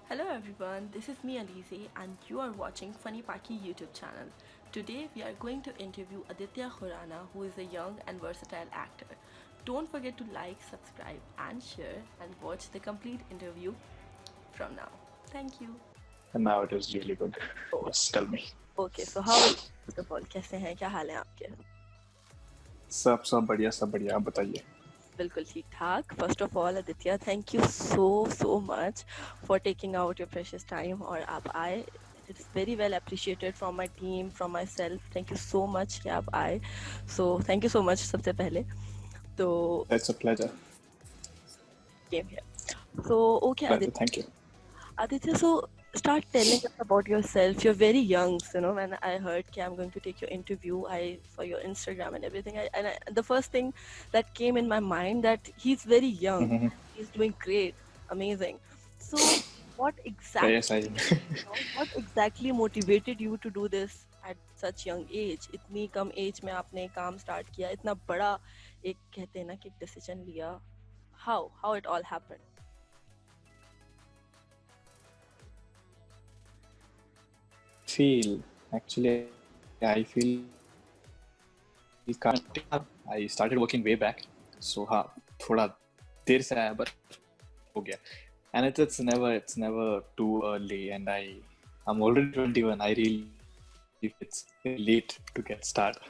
Hello everyone, this is me Alize and you are watching Funny Paki YouTube channel. Today we are going to interview Aditya Khurana, who is a young and versatile actor. Don't forget to like, subscribe and share and watch the complete interview from now. Thank you. And now it is really good. Yes, tell me. Okay, so how are you? First of all, कैसे हैं क्या हाल है आपके? सब बढ़िया आप बताइए. बिल्कुल ठीक ठाक. First of all, Aditya, thank you so much for taking out your precious time और आप आए. It's very well appreciated from my team, from myself. Thank you so much कि आप आए. So thank you so much सबसे पहले. तो It's a pleasure. came here. So okay, Pleasure. Thank you. Aditya, so start telling us about yourself. You're very young, so, when I heard that I'm going to take your interview, I saw your Instagram and everything. The first thing that came in my mind that he's very young. Mhm. He's doing great, amazing. So what Yes, exactly, what exactly motivated you to do this at such young age? इतनी कम age में आपने काम start किया, इतना बड़ा एक कहते हैं ना कि decision लिया. How it all happened? feel actually I feel I started working way back. So हाँ थोड़ा देर से आया but हो गया. And it's never too early. And I'm already 21. I really it's late to get started.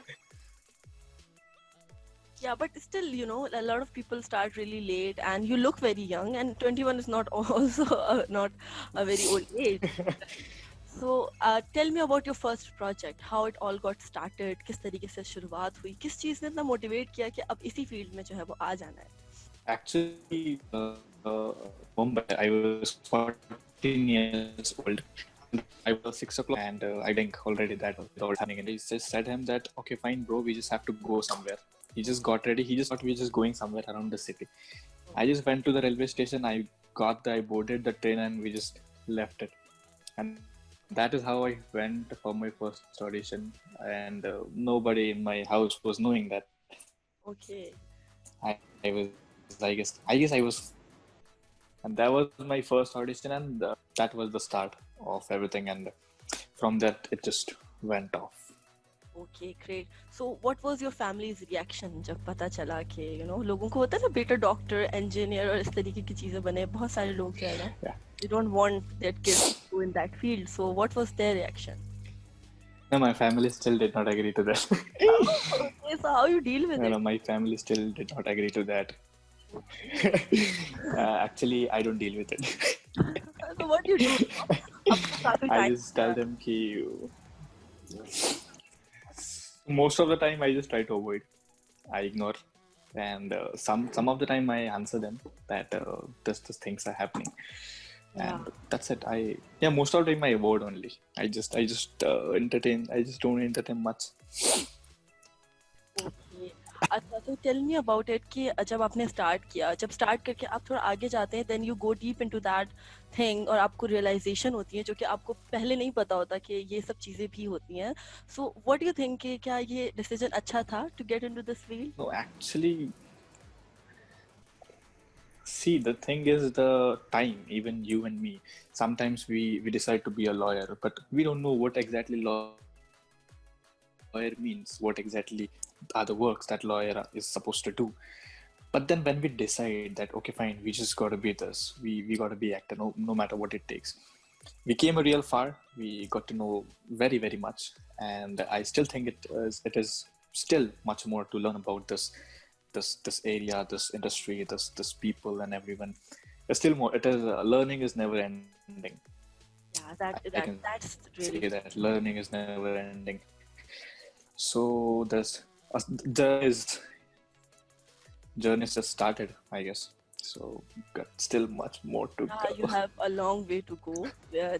Yeah, but still, a lot of people start really late, and you look very young, and 21 is not also not a very old age. So, tell me about your first project, how it all got started, किस तरीके से शुरुआत हुई, किस चीज़ ने इतना motivate किया कि अब इसी field में जो है वो आ जाना है? Actually, Mumbai, I was 14 years old. I was 6 o'clock and I think already that was all happening. And I just said him that, okay, fine, bro, we just have to go somewhere. He just got ready. He just thought we were just going somewhere around the city. I just went to the railway station. I boarded the train and we just left it. And that is how I went for my first audition. And nobody in my house was knowing that. Okay. I was, I guess I was, and that was my first audition, and that was the start of everything. And from that, it just went off. Okay, great. So, what was your family's reaction जब पता चला कि लोगों को होता है ना बेटा डॉक्टर इंजीनियर और इस तरीके की चीजें बने बहुत सारे लोग जो है ना Yeah. they don't want their kids to go in that field. So, what was their reaction? No, my family still did not agree to that. Okay, so how you deal with it? My family still did not agree to that. Actually, I don't deal with it. So what do you do? आपको काफी I time just tell them कि most of the time I just try to avoid. I ignore, and some of the time I answer them that this things are happening, and that's it. Most of the time I avoid only. I just entertain. I just don't entertain much. Okay. अच्छा तो tell me about it कि जब आपने start किया जब start करके आप थोड़ा आगे जाते हैं then you go deep into that thing और आपको रियलाइजेशन होती है जो कि आपको पहले नहीं पता होता कि ये सब चीजें भी होती हैं so what do you think कि क्या ये डिसीजन अच्छा था to get into this field No, actually, see, the thing is the time. Even you and me, sometimes we decide to be a lawyer, but we don't know what exactly lawyer means, what exactly are the works that lawyer is supposed to do. But then when we decide that, okay, fine, we just got to be this, we got to be actor, no matter what it takes. We came a real far. We got to know very, very much, and I still think it is still much more to learn about this area, this industry, this people, and everyone. There's still more. It is learning is never ending. yeah I can that's say really that learning is never ending. So journey is just started, I guess. So got still much more to yeah, you go. have a long way to go.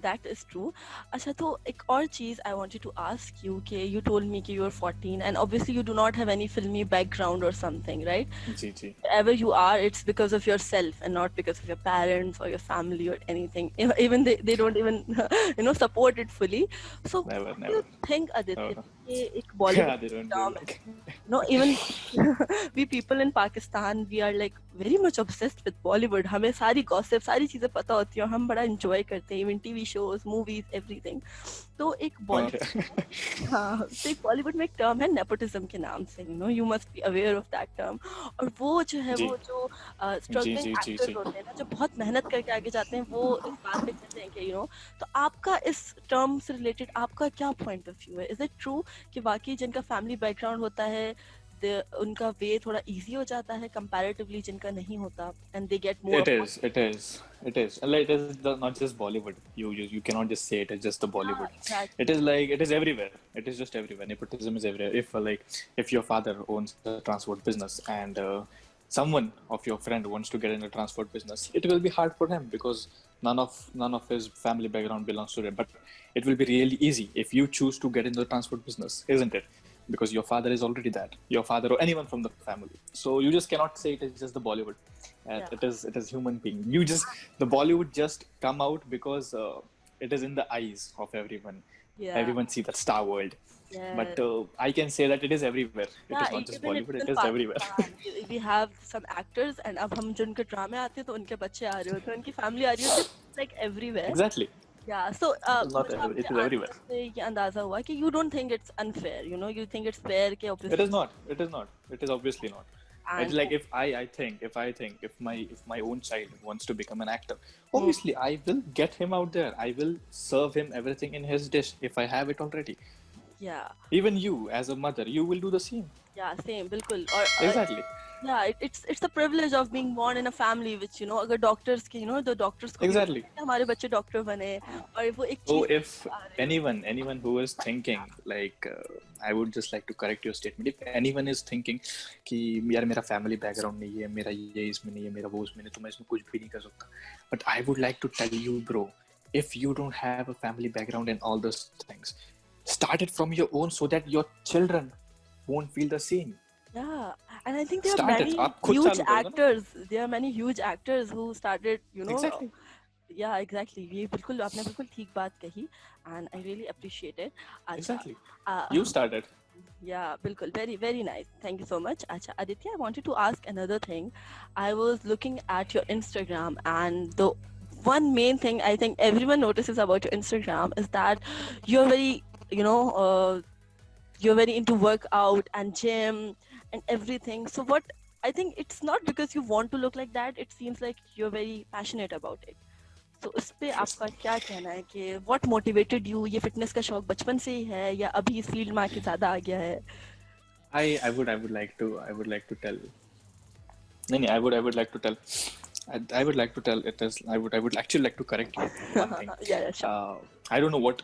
That is true. अच्छा तो एक और चीज I wanted to ask you कि you told me कि you are 14 and obviously you do not have any filmy background or something, right? Ji ji. Wherever you are, it's because of yourself and not because of your parents or your family or anything. Even they don't even support it fully. So Never, what do you never. think, No, Aditya? no. ये एक Bollywood Yeah, they don't do term like. है. No, even we people in Pakistan, we are like very much obsessed with Bollywood. हमें सारी gossip, सारी चीजें पता होती हैं और हम बड़ा enjoy करते हैं, even TV shows, movies, everything. तो एक Okay. बॉलीवुड, हाँ, तो एक बॉलीवुड में एक टर्म है नेपोटिज्म के नाम से, you know, you must be aware of that term. और वो जो है, जी वो जो जी स्ट्रगलिंग जी जी एक्टर्स जी. होते हैं ना, जो बहुत मेहनत करके आगे जाते हैं, वो इस बात पे कहते हैं कि तो आपका इस टर्म से रिलेटेड आपका क्या पॉइंट ऑफ व्यू है? इज इट ट्रू कि वाकई जिनका फैमिली बैकग्राउंड होता है उनका वे थोड़ा इजी हो जाता है कंपैरेटिवली जिनका नहीं होता, and they get more It is. It is. It is. And like, it is not just Bollywood. You cannot just say it is just the Bollywood. It exactly. is like it is everywhere. It is just everywhere. Nepotism is everywhere. If like if your father owns a transport business and someone of your friend wants to get in the transport business, it will be hard for him because none of his family background belongs to it. But it will be really easy if you choose to get into the transport business, isn't it? Because your father is already that, your father or anyone from the family. So you just cannot say it is just the Bollywood. Yeah. It is human being. You just the Bollywood just come out because it is in the eyes of everyone. Yeah. Everyone see that Star World. Yeah. But I can say that it is everywhere. It Yeah, is not just even Bollywood. in It is everywhere. Pakistan, we have some actors, and अब हम जिनके ड्रामे आते हैं तो उनके बच्चे आ रहे होते हैं, उनकी फैमिली आ रही होती है, like everywhere. Exactly. Yeah, so It is not मुझे everywhere. आपके It is everywhere. आंसर से ये अंदाजा हुआ कि you don't think it's unfair, you know, you think it's fair कि It obviously. is not. It is not. It is obviously not. It's And like if my own child wants to become an actor, obviously I will get him out there. I will serve him everything in his dish if I have it already. yeah, Even you, as a mother, you will do the same. yeah, same, बिल्कुल. और Exactly. yeah, it's the privilege of being born in a family which, you know, अगर doctors के, you know, the doctors को भी Exactly. होता है कि हमारे बच्चे डॉक्टर बने, और वो एक So चीज if anyone who is thinking like I would just like to correct your statement. If anyone is thinking कि यार मेरा family background नहीं है, मेरा ये इसमें नहीं है, मेरा वो इसमें नहीं, तो मैं इसमें कुछ भी नहीं कर सकता. But I would like to tell you, bro, if you don't have a family background and all those things, start it from your own so that your children won't feel the same. Yeah, and I think there are Start it. many आप खुद huge चालू करो ना. actors. There are many huge actors who started, you know. Exactly. Yeah, exactly. ये बिल्कुल आपने बिल्कुल ठीक बात कही, and I really appreciate it. अच्छा, Exactly. uh, You started. yeah, बिल्कुल, very very nice. Thank you so much. अच्छा, Aditya, I wanted to ask another thing. I was looking at your Instagram, and the one main thing I think everyone notices about your Instagram is that you're very, you know, you're very into workout and gym and everything. So what I think it's not because you want to look like that. It seems like you're very passionate about it. तो उस पे आपका क्या कहना है कि what motivated you? ये fitness का शौक बचपन से ही है या अभी इस फील्ड में आके ज्यादा आ गया है? I would like to tell. No, I would like to tell. I would like to tell it as I would actually like to correct you one thing. Yeah, sure. I don't know what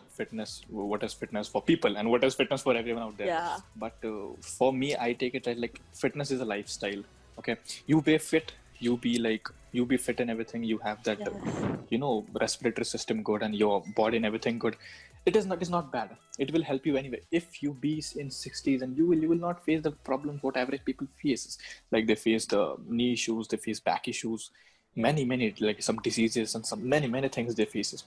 is fitness for people and what is fitness for everyone out there. Yeah. But for me, I take it as like fitness is a lifestyle. Okay, you be fit, you be fit and everything. You have that, respiratory system good and your body and everything good. It's not bad. It will help you anyway. If you be in 60s and you will not face the problems what average people faces. Like they face the knee issues, they face back issues, many like some diseases and some many things they faces.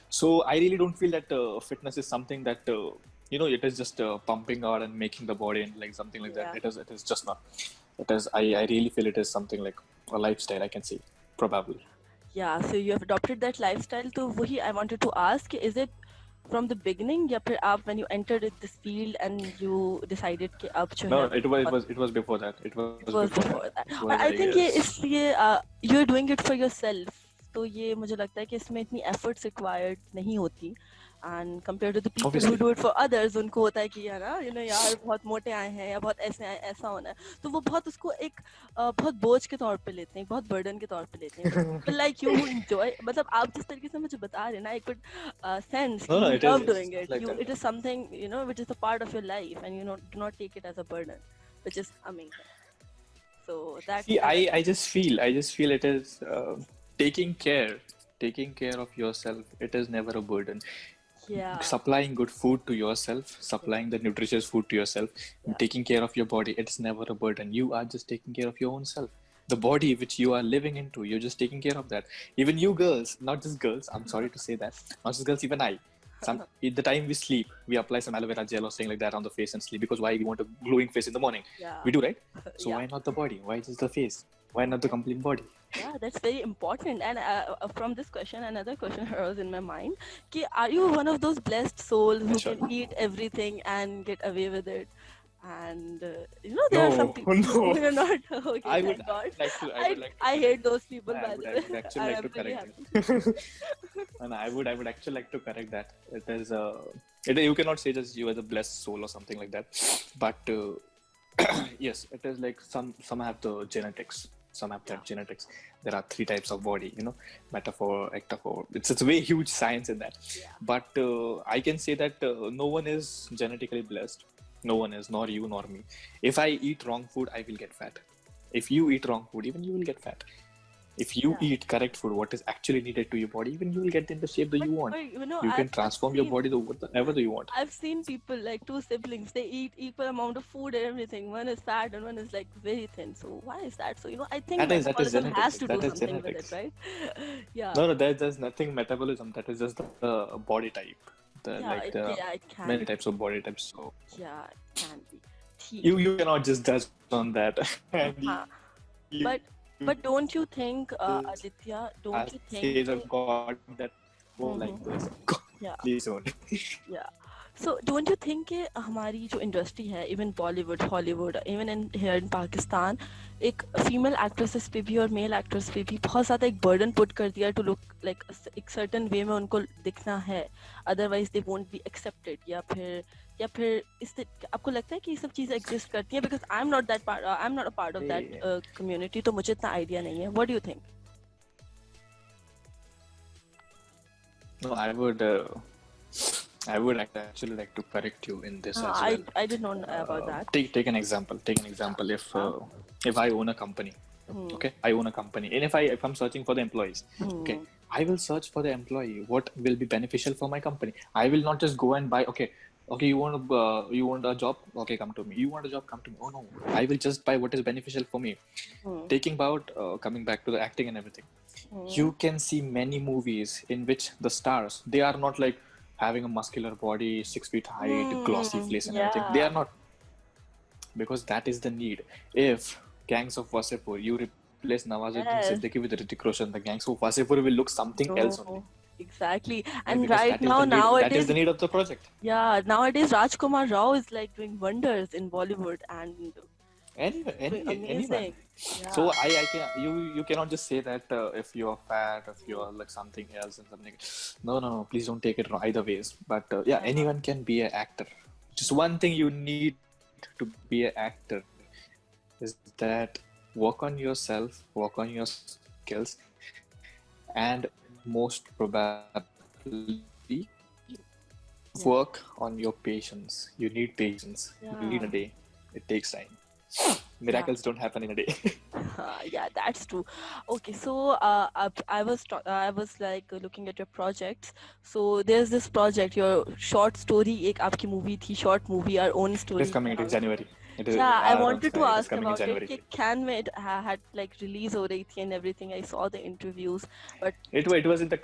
So I really don't feel that fitness is something that it is just pumping out and making the body and like something like that. Yeah. It is just not. It is. I really feel it is something like a lifestyle. I can say probably. Yeah, so you have adopted that lifestyle. तो वही I wanted to ask, is it from the beginning या फिर आप when you entered this field and you decided कि अब जो No, है it was before that. It was before before that. It और was, I think ये yes. इसलिए you're doing it for yourself. तो ये मुझे लगता है कि इसमें इतनी efforts required नहीं होती. And compared to the people Obviously. who do it for others, उनको होता है कि यार यार बहुत मोटे आए हैं या बहुत ऐसे आए, ऐसा होना है, तो वो बहुत उसको एक बहुत बोझ के तौर पे लेते हैं, बहुत बर्डन के तौर पे लेते हैं. But like you enjoy, मतलब आप जिस तरीके से मुझे बता रहे हैं ना, I could sense No, you it is- love it's doing it. like that. It is something which is a part of your life, and do not take it as a burden, which is amazing. So that's See, I just feel it is taking care of yourself. It is never a burden. yeah. Supplying good food to yourself, supplying the nutritious food to yourself, taking care of your body, it's never a burden. You are just taking care of your own self. The body which you are living into, you're just taking care of that. Even you girls, not just girls, I'm sorry to say that, not just girls, even I. the time we sleep, we apply some aloe vera gel or something like that on the face and sleep, because why? We want a glowing face in the morning. Yeah. We do, right? So Yeah. why not the body? Why just the face? Why not the complete body? Yeah, that's very important. And from this question, another question arose in my mind. Are you one of those blessed souls who Sure. can eat everything and get away with it? And there are some No, people. no. You're not. Okay, I thank would God. like to. I would like to. I hate those people, I by would, the I way. would actually And like I'm to really correct happy. it. And I would actually like to correct that. It is you cannot say just you as a blessed soul or something like that. But yes, it is like some have the genetics. Some have that genetics. There are 3 types of body, metaphor, ectophore. It's a very huge science in that. Yeah. But I can say that no one is genetically blessed. No one is, nor you nor me. If I eat wrong food, I will get fat. If you eat wrong food, even you will get fat. If you eat correct food, what is actually needed to your body, even you will get in the shape that you want. But, You can transform your body to whatever you want. I've seen people like 2 siblings, they eat equal amount of food and everything. One is fat and one is like very thin. So why is that? So, I think That is metabolism genetics. has to That do is something with genetics. it, right? Yeah. No, there's nothing metabolism. That is just the body type. It can Many be. types of body types. So Yeah, it can be. you cannot just judge on that. And Uh-huh. But don't you think, Aditya, don't you think say the God that like this. God, Yeah. please don't. Yeah. So don't you think कि हमारी जो industry है, even Bollywood, Hollywood, even here in Pakistan, एक female actresses पे भी और male actors पे भी बहुत ज़्यादा एक burden put कर दिया to look like एक certain way में उनको दिखना है, otherwise they won't be accepted, या फिर आपको लगता है कि ये सब चीज़ें exist करती हैं? Because I'm not a part of that community, तो मुझे इतना idea नहीं है. What do you think? No, I would actually like to correct you in this as well. I did not know about that. Take an example. If I own a company, okay, I own a company, and if I'm searching for the employees, okay, I will search for the employee. What will be beneficial for my company? I will not just go and buy. Okay, you want a job? Okay, come to me. You want a job? Come to me. Oh no, I will just buy what is beneficial for me. Coming back to the acting and everything. You can see many movies in which the stars, they are not like having a muscular body, 6 feet height, glossy face and everything. They are not, because that is the need. If Gangs of Wasseypur, you replace Nawazuddin Siddiqui with Hrithik Roshan, the Gangs of Wasseypur will look something else only. Exactly. And Because right nowadays that is the need of the project. Yeah, nowadays Rajkumar Rao is like doing wonders in Bollywood and Anyone. Yeah. So you cannot just say that if you are fat, if you are like something else and something. No, please don't take it wrong either ways. But anyone can be an actor. Just one thing you need to be an actor is that work on yourself, work on your skills, and most probably work on your patience. You need patience. You need a day. It takes time. Miracles don't happen in a day. Yeah, that's true. Okay, so I was like looking at your projects. So there's this project, your short story, एक आपकी movie थी, short movie, our own story. It is coming in January. I wanted to ask about it. कि Can में it had like release हो रही थी and everything. I saw the interviews, but it was the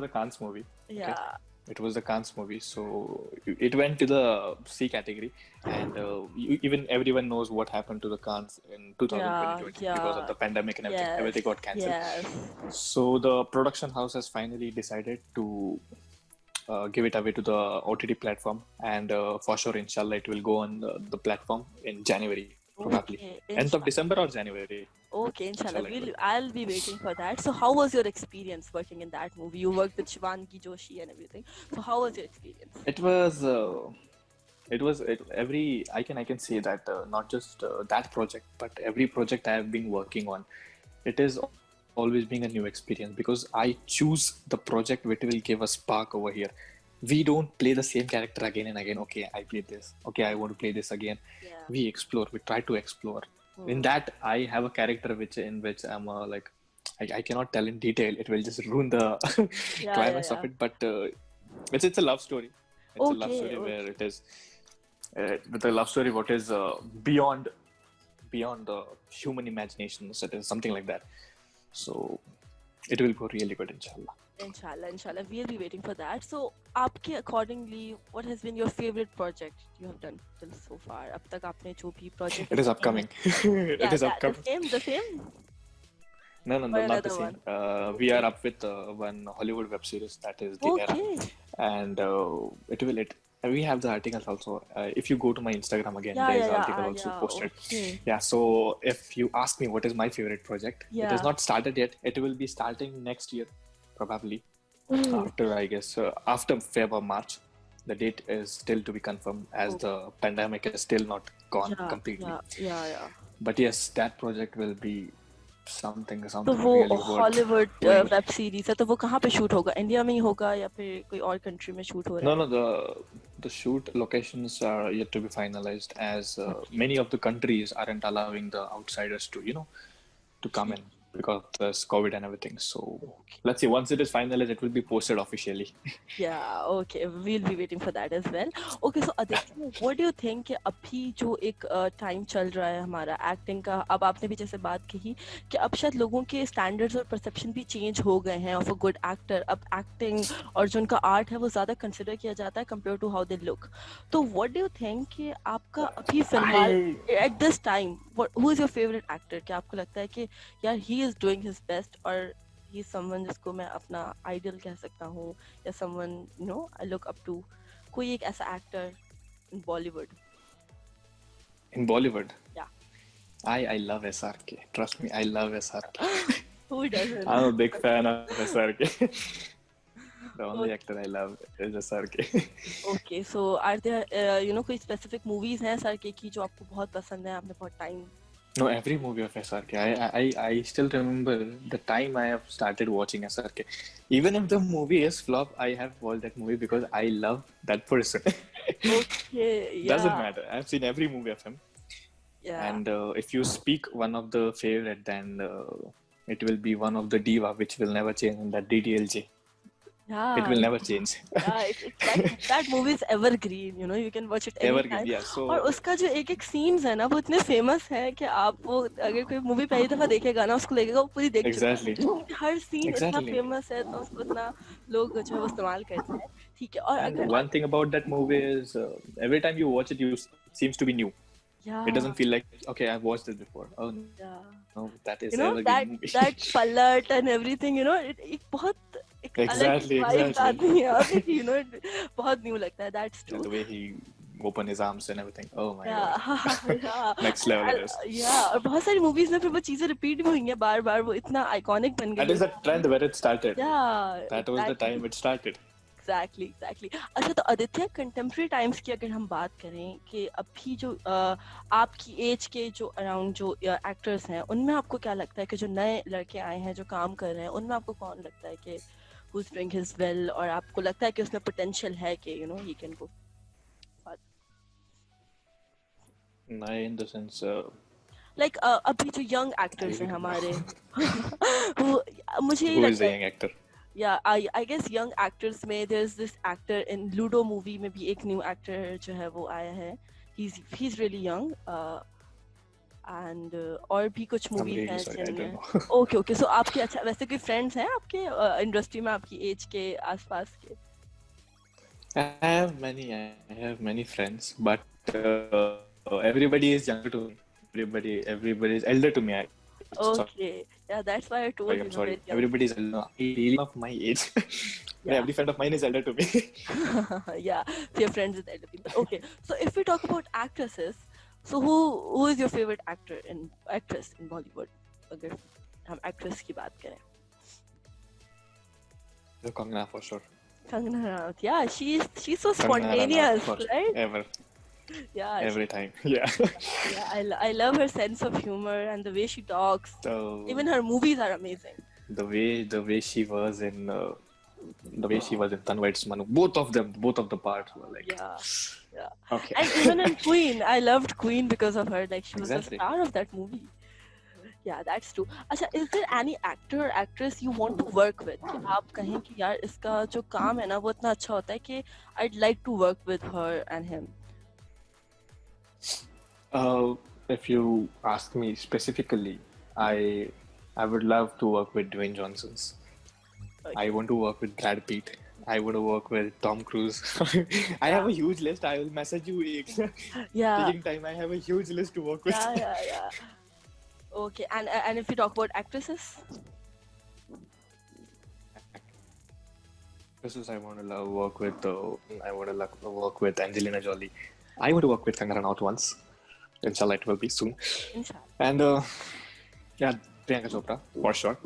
Cannes movie. Yeah. Okay? It was the Cannes movie, so it went to the C category, and even everyone knows what happened to the Cannes in 2020 because of the pandemic and everything. Everything got cancelled. Yes. So the production house has finally decided to give it away to the OTT platform, and for sure, inshallah, it will go on the platform in January, probably. Okay, End of December or January. Okay, inshallah. I'll be waiting for that. So how was your experience working in that movie? You worked with Shivangi Joshi and everything. So how was your experience? I can say that not just that project, but every project I have been working on, it is always being a new experience, because I choose the project which will give a spark over here. We don't play the same character again and again. Okay, I played this. Okay, I want to play this again. Yeah. We explore. We try to explore. In that, I have a character in which I'm like, I cannot tell in detail. It will just ruin the climax of it. But it's a love story. It's a love story where it is with a love story what is beyond the human imagination. So it is something like that. So it will go really good, inshallah. Inshallah, we'll be waiting for that. So, आपके accordingly, what has been your favorite project you have done till so far? अब तक आपने जो भी It is projects किए हैं, upcoming. It yeah, is that upcoming. the same, No, no, or no, not the another same. one? We are Okay, up with one Hollywood web series that is The Era, okay, and it. We have the articles also. If you go to my Instagram again, there is article also yeah, posted. okay, Yeah. So if you ask me what is my favorite project, it is yeah. not started yet. It will be starting next year, probably Oh, after I guess after Feb or March. The date is still to be confirmed as oh, the pandemic is still not gone yeah, completely. yeah. But yes, that project will be तो something वो really worth Hollywood doing. Web series है, तो वो कहाँ पे shoot होगा? India में ही होगा या फिर कोई और कंट्री में शूट हो रहा No, है? no, the shoot locations are yet to be finalized as Okay, many of the countries aren't allowing the outsiders to, to come ठीक. in because of this COVID and everything. So Okay. let's see. Once it is finalized, it will be posted officially. Yeah, okay. We'll be waiting for that as well. Okay, so Aditya, what do you think कि अभी जो एक time चल रहा है हमारा acting का, अब आपने भी जैसे बात कही कि अब शायद लोगों के स्टैंडर्ड्स और परसेप्शन भी चेंज हो गए हैं ऑफ अ गुड एक्टर. अब एक्टिंग और जो उनका आर्ट है वो ज़्यादा कंसिडर किया जाता है compare to how they look. तो व्हाट डू यू थिंक कि आपका अभी फिलहाल I at this time who is your favourite actor? क्या आपको लगता है कि यार he is doing his best, और ही इज समवन जिसको मैं अपना आइडल कह सकता हूँ, या someone I look up to, कोई एक ऐसा actor in Bollywood? in Bollywood, या I love SRK. Trust me, I love SRK. Who doesn't? I'm a big fan of SRK. The only okay, actor I love is SRK. Okay. So are there कोई specific movies हैं sir के की जो आपको बहुत पसंद है, आपने बहुत time? No, every movie of SRK. I still remember the time I have started watching SRK. Even if the movie is flop, I have watched that movie because I love that person. Okay, या Doesn't matter. I've seen every movie of him. या And if you speak one of the favorite, then it will be one of the diva, which will never change, and that DDLJ. It या will never change. that movie is evergreen, you can watch it Evergreen, anytime. yeah. और So उसका जो एक एक scenes है ना वो इतने फेमस है कि आप वो अगर कोई मूवी पहली दफा देखेगा ना उसको लगेगा वो पूरी देख चुका है, exactly, क्योंकि हर सीन इतना exactly. फेमस है तो उसको इतना लोग जो है वो इस्तेमाल करते हैं. ठीक है. और And अगर one thing about that movie is every time you watch it, it seems to be new. या It doesn't feel like, okay, I've watched this before. Oh या no, that is that evergreen movie. that पलट and everything, एक बहुत एक अलग Exactly, vibes exactly. आती है और बहुत न्यू लगता है. That's And true. the way he opened his arms and everything. Oh my या god. या Next level it is. या और बहुत सारी मूवीज में फिर वो चीजें रिपीट भी हुई हैं बार बार, वो इतना आइकॉनिक बन That गई is the trend where it started. या That was the time it started. Exactly. अच्छा, तो आदित्य कंटेम्प्रेरी टाइम्स की अगर हम बात करें कि अभी जो आपकी एज के जो अराउंड जो एक्टर्स हैं उनमें आपको क्या लगता है कि जो नए लड़के आए हैं जो काम कर रहे हैं उनमें आपको कौन लगता है कि who's doing his well, और आपको लगता है कि उसमें पोटेंशियल है कि he can go? In the sense, like अभी जो यंग I एक्टर्स हैं really don't हमारे know. वो मुझे यही Who is लगता the है. young actor? Yeah, I guess young actors में there's this actor in Ludo movie में भी एक new actor जो है वो आया है. He's really young, and और भी कुछ I'm movies really हैं sorry, I don't जिनमें. know. Okay, so आपके अच्छा वैसे कोई friends हैं आपके इंडस्ट्री में आपकी एज के आसपास के? I have many friends, but everybody is younger to me. Everybody is elder to me. Okay, yeah, that's why I told Sorry, you I'm very sorry. young. Everybody is elder. Really of my age. Yeah. Every friend of mine is elder to me. Yeah, so your friends with elder people. Okay, so if we talk about actresses, so who is your favorite actress in Bollywood? अगर हम actress की बात करें. Kangana for sure. Kangana Ranaut. Yeah, she's so Kangana Ranaut spontaneous, for right? ever, Yeah, every time. Yeah. yeah. I love her sense of humor and the way she talks. So Even her movies are amazing. the way she was in Tanvait's Manu, both of the parts were like Yeah. okay. And even in Queen, I loved Queen because of her. Like she was the Exactly. star of that movie. Yeah, that's true. अच्छा, is there any actor or actress you want to work with? कि आप कहें कि यार इसका जो काम है ना वो इतना अच्छा होता है कि I'd like to work with her and him. If you ask me specifically, I would love to work with Dwayne Johnson's. I want to work with Brad Pitt. I want to work with Tom Cruise. I have a huge list. I will message you. Yeah, Taking time. I have a huge list to work with. yeah. Okay, and if you talk about actresses, This is I want to work with. I want to work with Angelina Jolie. I want to work with Kangana Ranaut once. Inshallah, it will be soon. inshallah. And yeah, Priyanka Chopra for sure.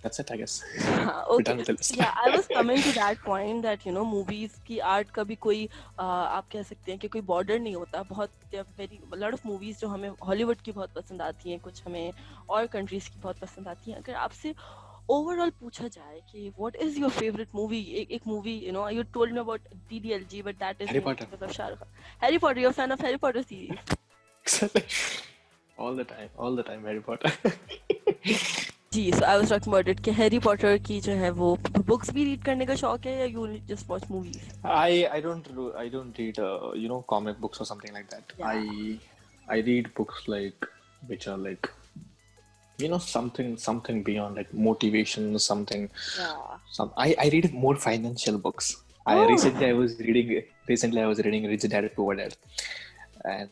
That's it, I guess. We're done Okay. with the list. Yeah, I was coming to that point that movies की art का भी कोई आप कह सकते हैं कि कोई border नहीं होता. बहुत very a lot of movies जो हमें Hollywood की बहुत पसंद आती हैं, कुछ हमें और countries की बहुत पसंद आती हैं. अगर आपसे overall पूछा जाए कि what is your favorite movie? एक movie, you told me about DDLG, but that is Harry Potter. because of Shah Rukh Khan. Harry Potter, you're a fan of Harry Potter series. all the time, Harry Potter. जी, so I was talking about it कि Harry Potter की जो है वो books भी read करने का शौक है या you just watch movies? I don't read comic books or something like that. Yeah. I read books like which are like something beyond like motivation, something. Yeah. I read more financial books. Oh. Recently I was reading Rich Dad Poor Dad, and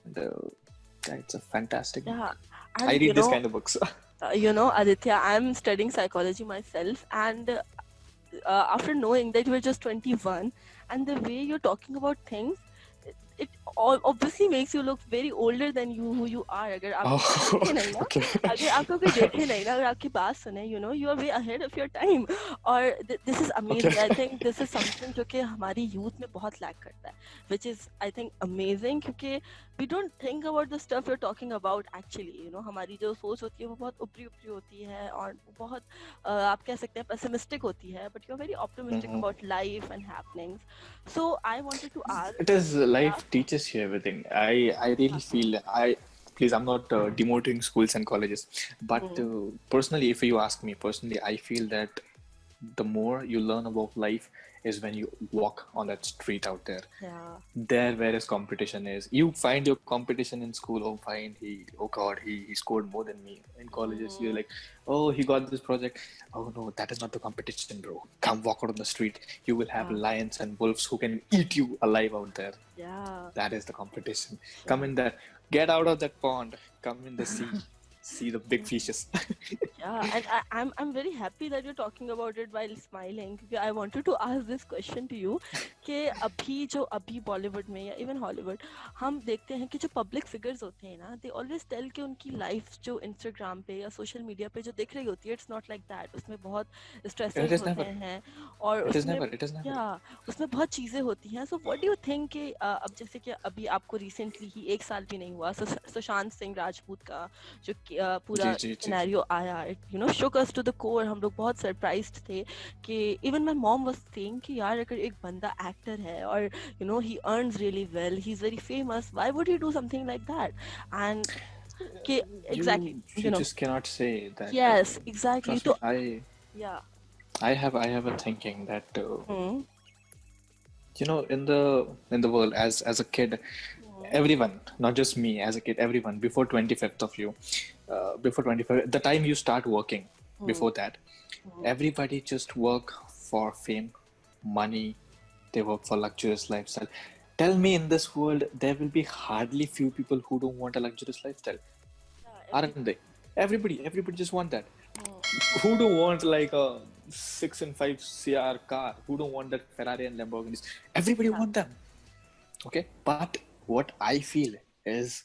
it's a fantastic book. Yeah. I And read this kind of books. Aditya, I'm studying psychology myself, and after knowing that you were just 21, and the way you're talking about things, it obviously makes you look very older than who you are. अगर आप देखे नहीं ना, Okay. अगर आपको कोई देखे नहीं ना, अगर आपकी बात सुने, you are way ahead of your time. और this is amazing. Okay. I think this is something जो कि हमारी youth में बहुत lack करता है, which is I think amazing क्योंकि we don't think about the stuff you're talking about actually. हमारी जो सोच होती है वो बहुत ऊपरी होती है और बहुत आप कह सकते हैं pessimistic होती है, but you're very optimistic about life and happenings. So I wanted to ask. It is life teaches you everything. I really feel please, I'm not demoting schools and colleges, but personally, if you ask me personally, I feel that the more you learn about life is when you walk on that street out there. Yeah. There, whereas competition is, you find your competition in school. Oh, fine, he scored more than me. In colleges, you're like, oh, he got this project. Oh no, that is not the competition, bro. Come walk out on the street. You will have lions and wolves who can eat you alive out there. Yeah. That is the competition. Come in there. Get out of that pond. Come in the sea. See the big fishes. Yeah, and I'm very happy that you're talking about it while smiling. क्योंकि I wanted to ask this question to you कि अभी बॉलीवुड में या even Hollywood हम देखते हैं कि जो पब्लिक फिगर्स होते हैं ना, they always tell कि उनकी लाइफ जो इंस्टाग्राम पे या सोशल मीडिया पे जो दिख रही होती है, it's not like that. उसमें बहुत स्ट्रेसेस होते हैं और उसमें बहुत चीजें होती हैं. So what do you think कि अब जैसे कि अभी आपको रिसेंटली ही 1 साल भी नहीं हुआ सुशांत सिंह राजपूत का जो पूरा सिनेरियो आया, it shook us to the core. हम लोग बहुत सरप्राइज्ड थे कि even my mom was saying कि यार अगर एक बंदा एक्टर है और he earns really well, he's very famous, why would he do something like that? And exactly you just cannot say that. Yes, exactly. So I have a thinking that in the world as a kid, everyone, not just me, as a kid, everyone before 25th of you, before 25th, the time you start working, before that, everybody just work for fame, money, they work for luxurious lifestyle. Tell me, in this world there will be hardly few people who don't want a luxurious lifestyle, aren't they? Everybody just want that. Who don't want like a 6 and 5 CR car? Who don't want that Ferrari and Lamborghinis? Everybody want them. Okay, but what I feel is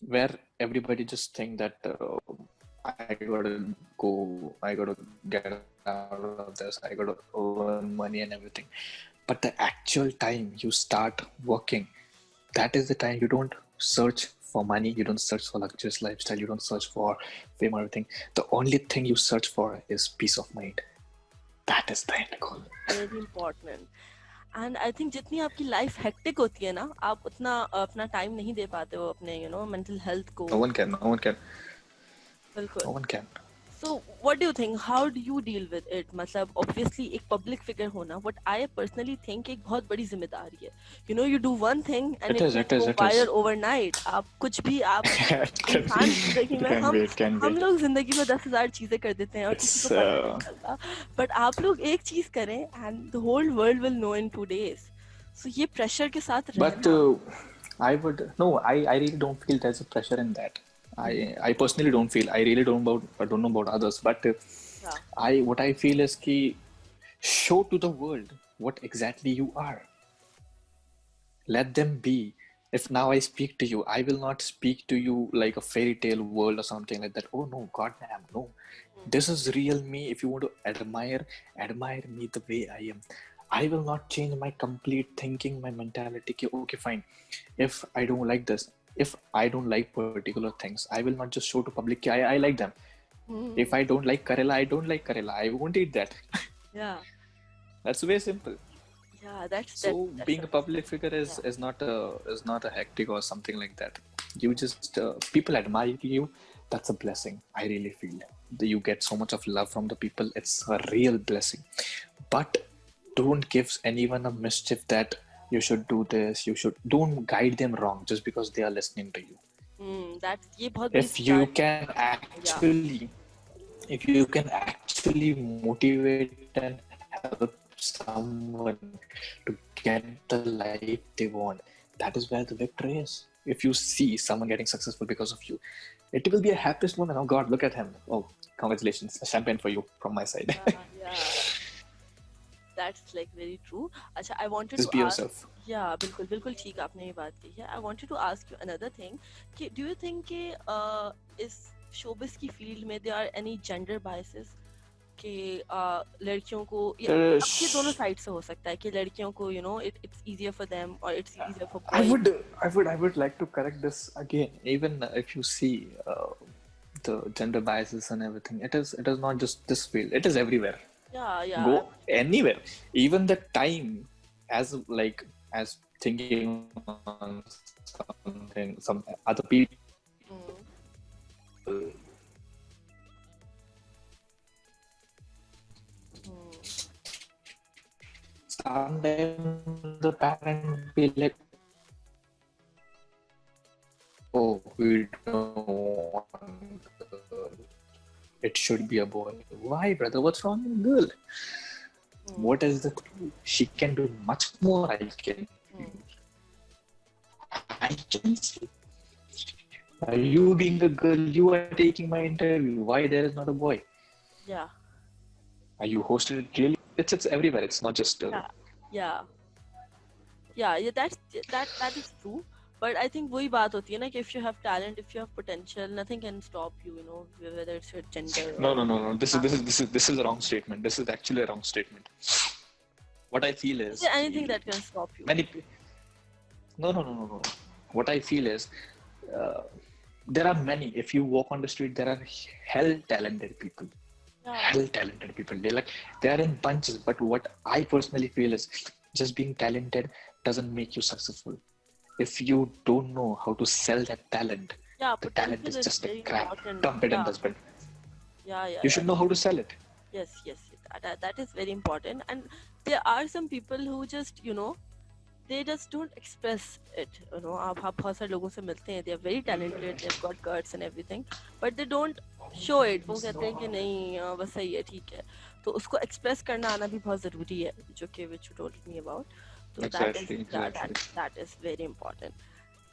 where everybody just think that I gotta get out of this, I gotta earn money and everything. But the actual time you start working, that is the time you don't search for money, you don't search for luxurious lifestyle, you don't search for fame or everything. The only thing you search for is peace of mind. That is the end goal. Very important. And I think जितनी आपकी life hectic होती है ना, आप उतना अपना time नहीं दे पाते हो अपने मेंटल हेल्थ को. No one can. बिल्कुल. No one can. So what do you think? How do you deal with it? मतलब obviously एक public figure होना, what I personally think एक बहुत बड़ी जिम्मेदारी है. You know, you do one thing and It it is, can it is, go it is. viral overnight. आप कुछ भी आप It can be, इंसान जिंदगी it में can be, it can हम be. लोग जिंदगी में 10,000 चीजें कर देते हैं और किसी को It's पता नहीं चलता. But आप लोग एक चीज करें and the whole world will know in 2 days. So ये pressure के साथ but रहना. I would no, I really don't feel there's a pressure in that. I personally don't feel. I really don't know about others, but Yeah. what I feel is कि show to the world what exactly you are. Let them be. If now I speak to you, I will not speak to you like a fairy tale world or something like that. Oh no, God damn, no. This is real me. If you want to admire me the way I am. I will not change my complete thinking, my mentality. Okay, fine. If I don't like this, if I don't like particular things, I will not just show to public. I like them. If I don't like Karela, I don't like Karela. I won't eat that. Yeah. That's way simple. Yeah, that's So that's being a public figure is not a hectic or something like that. You just people admire you. That's a blessing. I really feel you get so much of love from the people. It's a real blessing. But don't give anyone a mischief that you should do this. Don't guide them wrong just because they are listening to you. that's ये बहुत बड़ी If you start. can actually motivate and help someone to get the life they want, that is where the victory is. If you see someone getting successful because of you, it will be a happiest moment. Oh God, look at him. Oh, congratulations. A champagne for you from my side. Yeah. That's like very true. अच्छा, I wanted Just to be ask. yourself. Yeah, बिल्कुल बिल्कुल ठीक आपने ये बात कही है. I wanted to ask you another thing. कि do you think कि इस showbiz की field में there are any gender biases? कि लड़कियों को या अब ये दोनों साइड से हो सकता है कि लड़कियों को you know it's easier for them or it's easier for boys. I would like to correct this again. Even if you see the gender biases and everything, it is not just this field. It is everywhere. Yeah. Go anywhere. Even the time as thinking on something, some other people. Sometimes the parent be like, oh, we don't want girl. It should be a boy. Why, brother? What's wrong with girl? What is the clue? She can do much more. I can see. You being a girl, you are taking my interview. Why there is not a boy? Yeah. Are you hosted it really? It's everywhere. It's not just. Yeah. That is true. But I think वही बात होती है ना कि if you have talent, if you have potential, nothing can stop you. You know, whether it's your gender. No. This is a wrong statement. This is actually a wrong statement. What I feel is. Is there anything that can stop you? No. What I feel is, there are many. If you walk on the street, there are hell talented people. They are in bunches. But what I personally feel is, just being talented doesn't make you successful. If you don't know how to sell that talent, the talent is just a crap. Dump it in the bin. You should know how to sell it. Yes. That is very important. And there are some people who just, you know, they just don't express it. You know, आप बहुत सारे लोगों से मिलते हैं. They are very talented. They've got guts and everything, but they don't show it. वो कहते हैं कि नहीं बस सही है, ठीक है. तो उसको express करना आना भी बहुत ज़रूरी है, जो कि which you told me about. So Exactly. that is very important.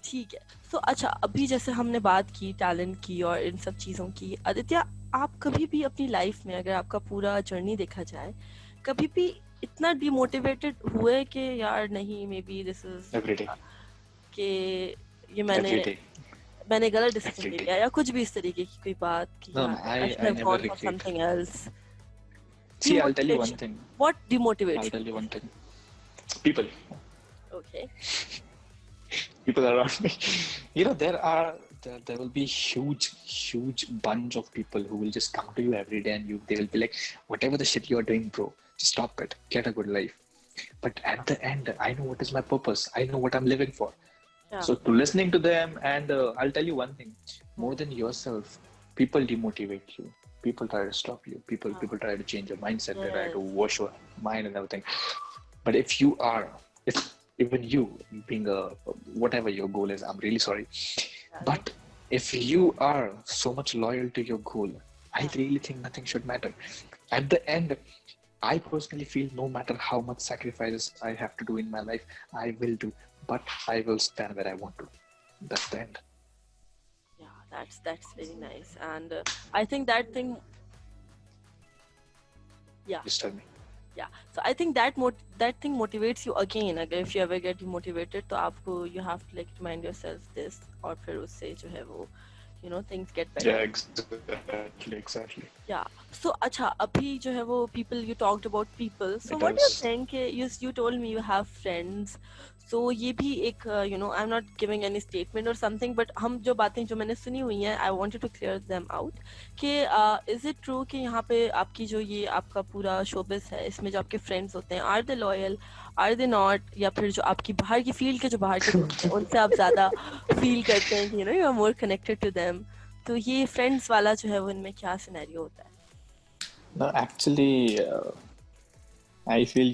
ठीक है. So अच्छा, अभी जैसे हमने बात की टैलेंट की और इन सब चीज़ों की, आदित्य आप कभी भी अपनी लाइफ में अगर आपका पूरा जर्नी देखा जाए, कभी भी इतना डिमोटिवेटेड हुए कि यार नहीं may be this is Every कि ये मैंने गलत डिसीजन ले लिया या कुछ भी इस तरीके की कोई बात कि I never regret something else. See, I'll tell you one thing. What demotivates? I'll tell you one thing. People. Okay. People around me. You know, there will be huge bunch of people who will just come to you every day and they will be like, whatever the shit you are doing, bro, just stop it. Get a good life. But at the end, I know what is my purpose. I know what I'm living for. Yeah. So to listening to them, and I'll tell you one thing, more than yourself, people demotivate you. people try to stop you. People try to change your mindset. They try to Yes. wash your mind and everything. But if even you being a whatever your goal is, I'm really sorry. Yeah. But if you are so much loyal to your goal, I Yeah. really think nothing should matter. At the end, I personally feel no matter how much sacrifices I have to do in my life, I will do. But I will stand where I want to. That's the end. Yeah, that's very nice, and I think that thing. Yeah, Just tell me. yeah. So I think that thing motivates you again. अगर if you ever get demotivated, तो आपको you have to like remind yourself this, और फिर उससे जो है वो, things get better. Yeah, exactly. Yeah. So, acha, abhi jo hai wo people, you talked about people. So, It what do you does. think? You told me you have friends. So, ये भी एक, I'm not giving any statement or something, but हम जो बातें जो मैंने सुनी हुई हैं, I wanted to clear them out. कि is it true कि यहाँ पे आपकी जो ये आपका पूरा showbiz है, इसमें जो आपके friends होते हैं, are they loyal, are they not, या फिर जो आपकी बाहर की field के जो बाहर के दोस्त हैं, उनसे आप ज़्यादा feel करते हैं कि you are more connected to them. तो ये फ्रेंड्स वाला जो है वो इनमें क्या सिनेरियो होता है? No, actually, I feel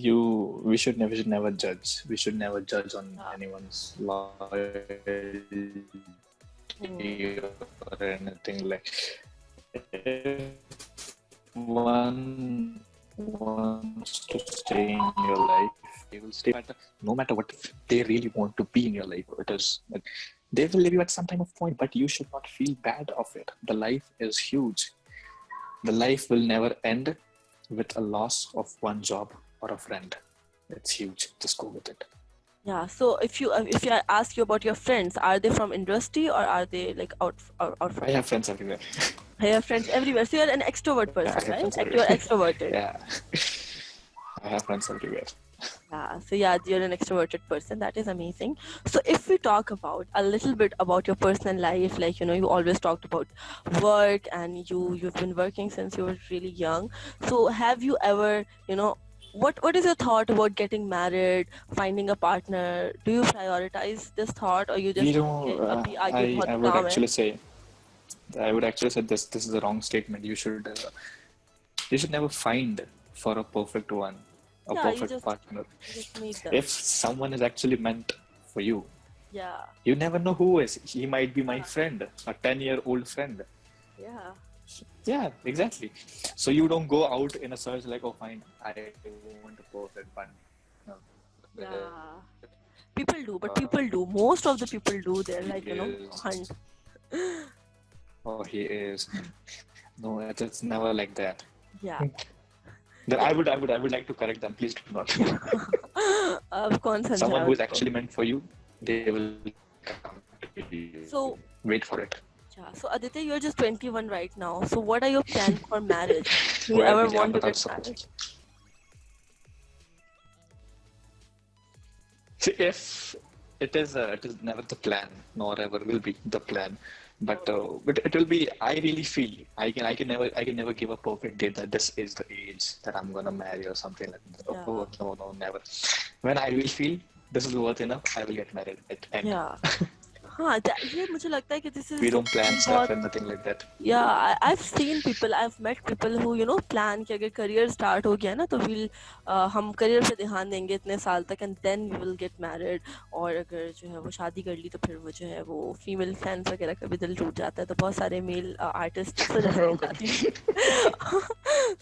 we should never judge. We should never judge on anyone's loyalty or anything like. If one wants to stay in your life, they will stay. No matter what they really want to be in your life, they will leave you at some time of point. But you should not feel bad of it. The life is huge. The life will never end with a loss of one job or a friend. It's huge. Just go with it. Yeah. So if I ask you about your friends, are they from industry or are they like out from? I have friends everywhere. I have friends everywhere. So you're an extrovert person, right? Like you're extroverted. Yeah. I have friends everywhere. Yeah. So yeah, you're an extroverted person. That is amazing. So if we talk about a little bit about your personal life, like you always talked about work and you've been working since you were really young. So have you ever, what is your thought about getting married, finding a partner? Do you prioritize this thought or you just We don't. "Abhi aage bahut I would kaam hai." actually say. I would actually say this. This is a wrong statement. You should never find for a perfect one, a Yeah, perfect partner. you just meet them. If someone is actually meant for you, Yeah, you never know who is. He might be my friend, a 10-year-old friend. yeah. Yeah, exactly. So you don't go out in a search like, oh, fine, I want a perfect one. No. Yeah. People do, but people do. Most of the people do. They're like, Yes. hunt. Oh, he is. No, it's never like that. Yeah. Then I would like to correct them. Please do not. कौन समझा Someone who is उसको? actually meant for you, they will come to you. So, Wait for it. yeah. So Aditya, you're just 21 right now. So what are your plans for marriage? Do you Well, ever yeah, want to but get also- married? See, if it is never the plan, nor ever will be the plan. But it will be. I really feel I can never give a perfect date that this is the age that I'm gonna marry or something like that. Yeah. Oh no, never. When I will feel this is worth enough, I will get married at end. Yeah. हाँ, ये मुझे लगता है कि this is We don't plan बहुत stuff and nothing like that. Yeah, I've seen people, I've met people who plan कि अगर career start हो गया ना तो हम career पे ध्यान देंगे इतने साल तक and then we will get married. और अगर जो है वो शादी कर ली तो फिर वो जो है वो female fans वगैरह का भी दिल टूट जाता है तो बहुत सारे male artists तो जैसे जाती हैं.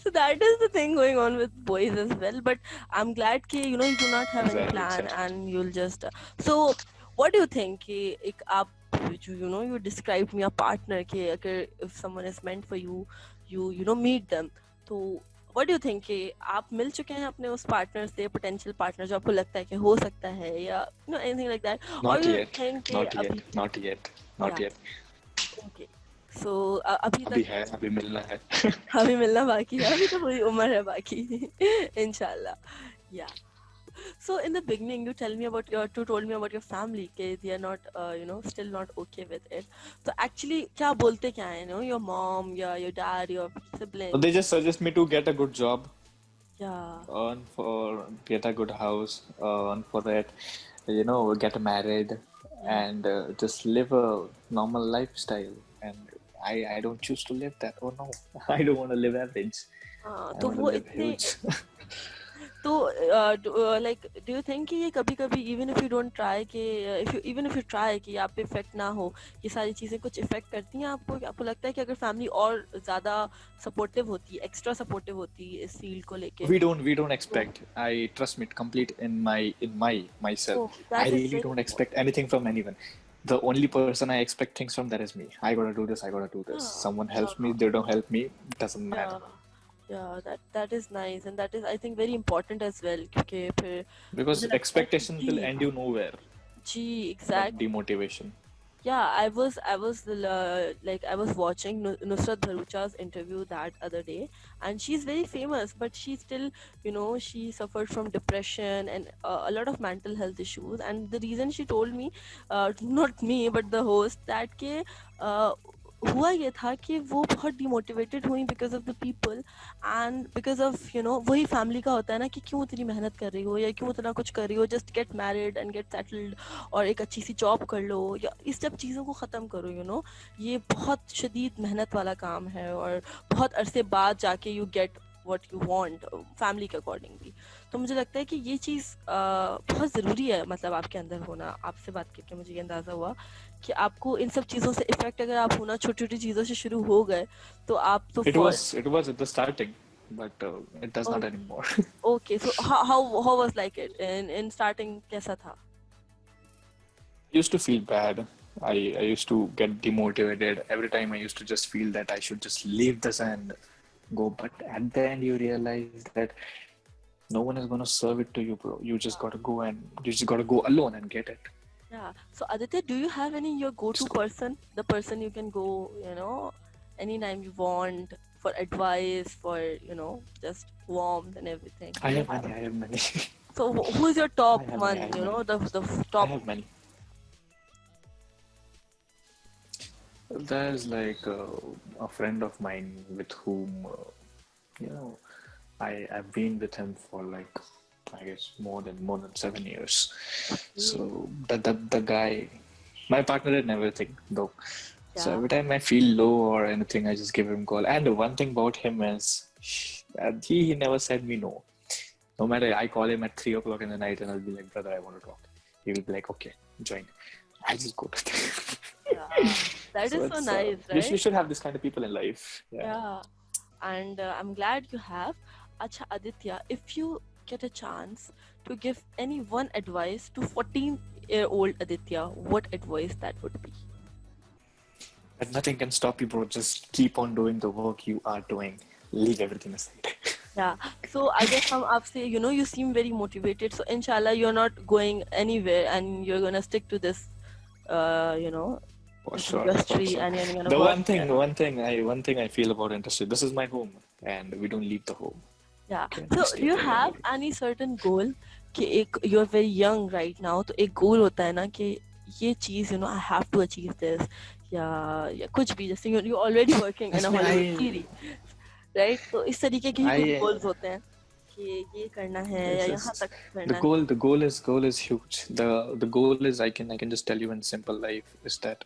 So that is the thing going on with boys as well. But I'm glad कि you do not have any Exactly, plan exactly. and you'll just so. What do you think कि एक आप you described me a partner कि अगर if someone is meant for you you meet them तो what do you think कि आप मिल चुके हैं अपने उस partner से potential partner जो आपको लगता है कि हो सकता है या anything like that Not or you yet. think कि Not अभी yet. Not yet. Not Yeah. yet. okay so अभी अभी तक है, अभी मिलना है. अभी मिलना बाकी है अभी तो पूरी उम्र है बाकी inshallah yeah. So in the beginning, you told me about your family, कि they are not, still not okay with it. So actually, क्या बोलते क्या है, your mom, your dad, your siblings. They just suggest me to get a good job, Yeah, get a good house, earn for that, get married, and just live a normal lifestyle. And I don't choose to live that. Oh no, I don't want to live average. हाँ, I तो want to वो live इतने huge. तो like do you think कि ये कभी कभी even if you don't try कि if you even if you try कि आप पे इफेक्ट ना हो, ये सारी चीज़ें कुछ इफेक्ट करती हैं आपको? आपको लगता है कि अगर फैमिली और ज़्यादा सपोर्टिव होती, एक्स्ट्रा सपोर्टिव होती इस फील्ड को लेके, We don't तो expect. I trust me complete in my myself. Oh I that is really very don't expect important. anything from anyone. The only person I expect things from, that is me. I gotta do this. I gotta do this. हाँ Someone helps me. हाँ They don't help me. Doesn't matter. yeah yeah that is nice and that is I think very important as well क्योंकि फिर Because मुझे लगता है कि expectation will ji end you nowhere. Ji But exactly. demotivation. Yeah, I was watching Nusrat Bharucha's interview that other day, and she's very famous, but she still, she suffered from depression and a lot of mental health issues. And the reason she told me, not me, but the host, that के हुआ ये था कि वो बहुत demotivated हुई because of the people and because of वही family का होता है ना कि क्यों इतनी मेहनत कर रही हो या क्यों इतना कुछ कर रही हो, just get married and get settled और एक अच्छी सी जॉब कर लो या इस सब चीज़ों को ख़त्म करो। ये बहुत शदीद मेहनत वाला काम है और बहुत अरसे बाद जाके you get what you want family के अकॉर्डिंगली। तो मुझे लगता है कि ये चीज़ बहुत ज़रूरी है, मतलब आपके अंदर होना। आपसे बात करके मुझे ये अंदाज़ा हुआ कि आपको इन सब चीज़ों से इफेक्ट अगर आप होना छोटी छोटी चीज़ों से शुरू हो गए तो आप तो It was at the starting, but it does not anymore. Okay. So how was like it in starting, कैसा था? I used to feel bad. I used to get demotivated every time. I used to just feel that I should just leave this and go. But at the end, you realize that no one is gonna serve it to you, bro. You just gotta go alone and get it. Yeah. So Aditya, do you have any your go-to person, the person you can go, anytime you want for advice, for just warmth and everything? I Do you have many. So who's your top I have one? many. I have many. The I top. have many. There's like a friend of mine with whom, I've been with him for like, I guess more than 7 years. So the guy, my partner in everything though. So Yeah. every time I feel low or anything, I just give him a call. And the one thing about him is he never said me no. No matter, I call him at 3 o'clock in the night and I'll be like, brother, I want to talk. He will be like, okay, join. I just go to them. Yeah. That So is so it's nice, you right? should have this kind of people in life. Yeah. Yeah. And I'm glad you have. Acha Aditya, if you get a chance to give any one advice to 14-year-old Aditya, what advice that would be? But nothing can stop you, bro. Just keep on doing the work you are doing. Leave everything aside. Yeah. So I guess हम आपसे, you seem very motivated. So inshallah, you're not going anywhere and you're gonna stick to this, For this sure. industry, and you're gonna The work one thing, there. one thing I feel about industry. This is my home, and we don't leave the home. Yeah. Okay, So stay do you there have only. any certain goal कि you're very young right now, तो एक goal होता है ना कि ये चीज, I have to achieve this, या कुछ भी, जैसे you're already working in a Actually, Hollywood series, right? तो इस तरीके के ही कुछ goals होते हैं कि ये करना है या It's यहाँ just तक करना है. the goal is huge. The goal is, I can just tell you in simple life, is that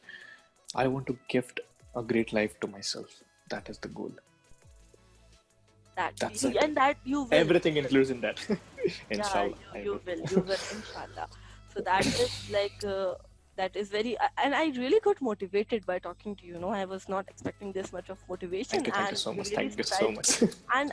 I want to gift a great life to myself. That is the goal. That's it. And that you will. Everything includes in that. Inshallah. Yeah, you will, inshallah. So that is like, that is very, and I really got motivated by talking to you. I was not expecting this much of motivation. Thank you so much. Thank you so much. And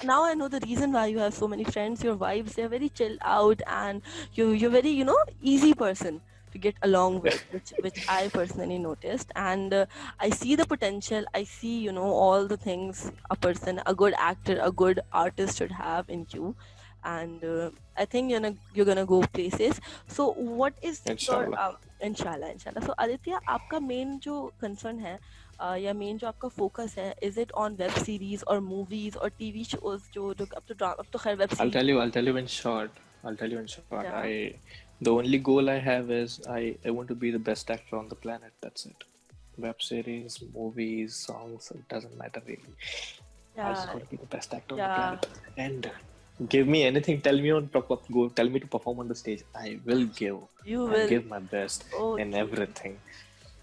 now I know the reason why you have so many friends. Your vibes, they're very chilled out, and you're very, easy person to get along with, which I personally noticed. And I see the potential. I see, all the things a good actor, a good artist should have in you. And I think you're gonna go places. So what is Inshallah. your inshallah. So Aditya, आपका main जो concern है या main जो आपका focus है, is it on web series or movies or TV shows जो अब तो खैर web series. I'll tell you in short. Yeah. The only goal I have is I want to be the best actor on the planet. That's it. Web series, movies, songs, it doesn't matter really. I just want to be the best actor on the planet. And give me anything. Tell me to perform on the stage. I will give. You I'll will give my best in everything.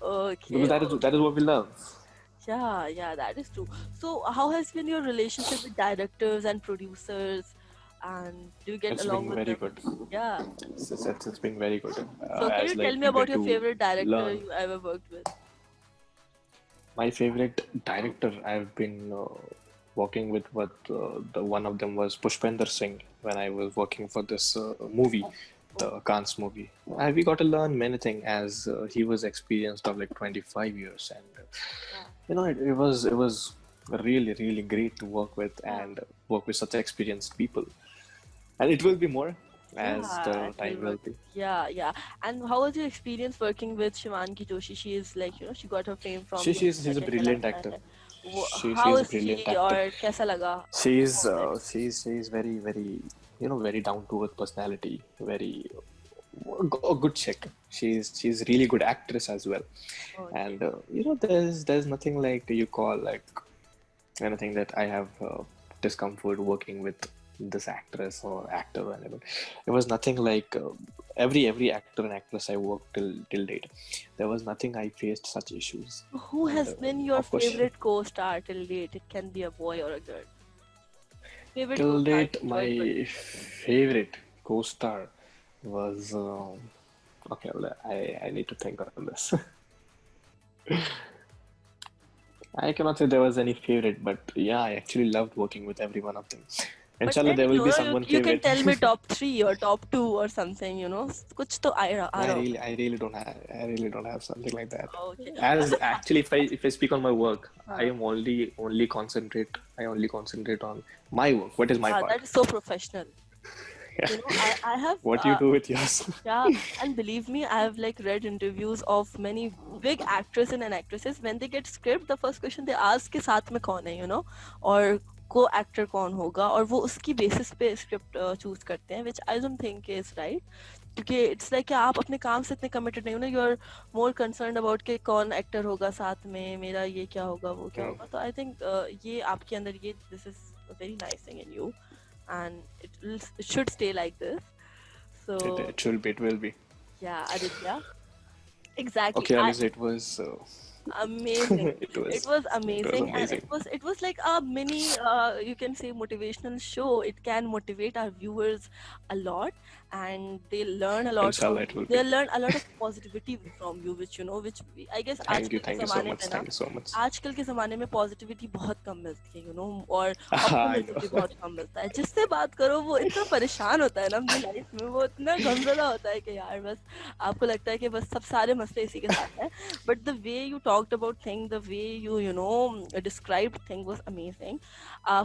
Okay. Because that is what we love. Yeah, that is true. So, how has been your relationship with directors and producers, and do you get It's along been with very them? good. Yeah. It's been very good. So, can As you tell like me we about get your to favorite director learn. you ever worked with? My favorite director I've been working with, what the one of them was Pushpender Singh when I was working for this movie, Oh, the Kans movie. We got to learn many things as he was experienced of like 25 years, and yeah, it was really great to work with yeah, and work with such experienced people, and it will be more as yeah. the It time will will work. be. Yeah, yeah. And how was your experience working with Shivangi Joshi? She is like, she got her fame from ये She's a Chale Chala brilliant actor. Hai. How She's a is she brilliant actor. और कैसा लगा She's performance? she's very very down to earth personality. Very a good chick. She's really good actress as well. Okay. And there's nothing like you call like anything that I have discomfort working with this actress or actor or anything. It was nothing like every actor and actress I worked till date. There was nothing I faced such issues. Who And has been your of course, favorite co-star till date? It can be a boy or a girl. Favorite till co-star date, you enjoyed working my with. favorite co-star was okay. Well, I need to think on this. I cannot say there was any favorite, but yeah, I actually loved working with every one of them. But Inshallah, then, there will be you, someone you can favorite. tell me top three or top two or something. कुछ तो आ रहा होगा. I really don't have something like that. Okay. As actually, if I speak on my work, हाँ. I only concentrate on my work. What is my That part? is so professional. Yeah. I have What do you do with yours? yeah, and believe me, I have like read interviews of many big actors and actresses. When they get script, the first question they ask कि साथ में कौन है, और को actor कौन होगा, और वो उसकी बेसिस पे स्क्रिप्ट चूज करते हैं, which I don't think is right. क्योंकि इट्स लाइक कि आप अपने काम से इतने कमिटेड नहीं हो ना, you are more concern about कि कौन एक्टर होगा साथ में, मेरा ये क्या होगा, वो क्या Hmm. होगा. तो आई थिंक ये आपके अंदर ये this is a very nice thing in you, and it should stay like this. So It should be. It will be. yeah, Aditya. Exactly. Okay, Alice. It was. Amazing. It was. It was It was amazing, and amazing. it was like a mini you can say motivational show. It can motivate our viewers a lot, and they learn a lot Inshallah, from it you. will They be. learn a lot of positivity from you, which I guess Thank you so much. Thank you so much. आजकल के ज़माने में positivity बहुत कम मिलती है, और I optimism भी know. बहुत कम मिलता है. जिससे बात करो वो इतना परेशान होता है ना अपनी लाइफ में, वो इतना गमज़दा होता है कि यार बस आपको लगता है कि बस सब सारे मसले इसी के साथ हैं. But the way you talked about things, the way you described things was amazing.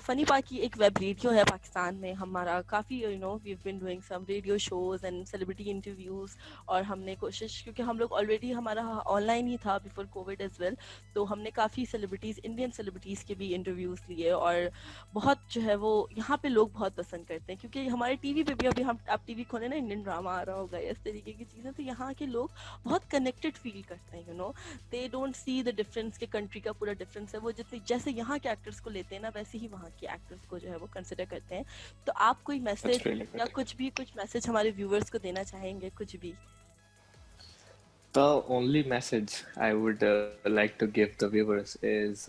Funny Paki एक वेब रेडियो है पाकिस्तान में हमारा, काफ़ी we've been doing some radio shows and celebrity interviews, और हमने कोशिश, क्योंकि हम लोग ऑलरेडी हमारा ऑनलाइन ही था बिफोर कोविड एज वेल, तो हमने काफ़ी सेलिब्रिटीज़, इंडियन सेलिब्रिटीज़ के भी इंटरव्यूज़ लिए, और बहुत जो है वो यहाँ पे लोग बहुत पसंद करते हैं, क्योंकि हमारे टीवी पे भी अभी हम आप टीवी खोले ना, इंडियन ड्रामा आ रहा होगा, इस तरीके की चीज़ें, तो यहाँ के लोग बहुत कनेक्टेड फील करते हैं. They don't see the difference के कंट्री का पूरा डिफरेंस है, वो जितनी जैसे यहाँ के एक्टर्स को लेते हैं ना, वैसे ही वहाँ के एक्टर्स को जो है वो कंसिडर करते हैं. तो आप कोई मैसेज That's really या good. कुछ मैसेज हमारे व्यूअर्स को देना चाहेंगे, कुछ भी? The only message I would like to give the viewers is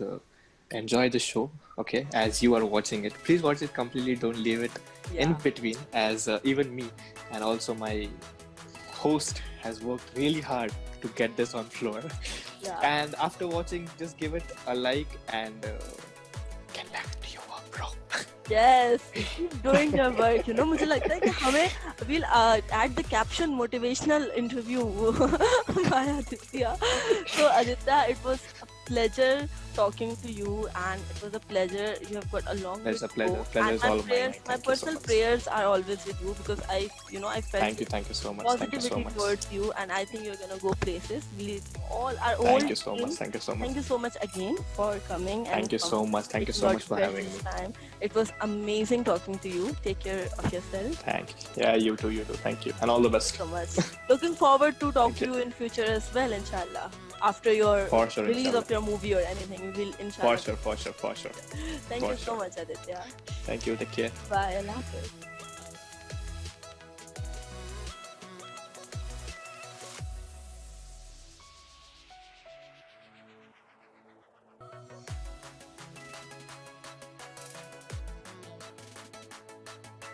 enjoy the show, okay? As you are watching it, please watch it completely. Don't leave it in Yeah. between, as even me and also my host has worked really hard to get this on floor. Yeah. And after watching, just give it a like and get back to your work, bro. Yes, keep doing your work. मुझे लगता है कि हमें we'll add the caption motivational interview by Aditya. So Aditya, it was a pleasure talking to you, and it was a pleasure. You have got a long way It's a to pleasure. go. Pleasure And is my all mine. prayers, my Thank you so personal much. prayers are always with you, because I felt Thank you so much. Thank you so positivity much. towards you, and I think you're gonna go places. We all our Thank old you so team. much. Thank you so much. Thank you so much again for coming. Thank you and so much. Thank you taking so out much for your having precious me. time. It was amazing talking to you. Take care of yourself. Thank you. Yeah, you too. You too. Thank you. And all the best. So much. Looking forward to talk Thank to you. you in future as well, inshallah. After your For sure, release inshallah. of your movie or anything, we will For inshallah. sure. For sure. For sure. Thank For you so sure. much, Aditya. Thank you. Take care. Bye. Allah Hafiz.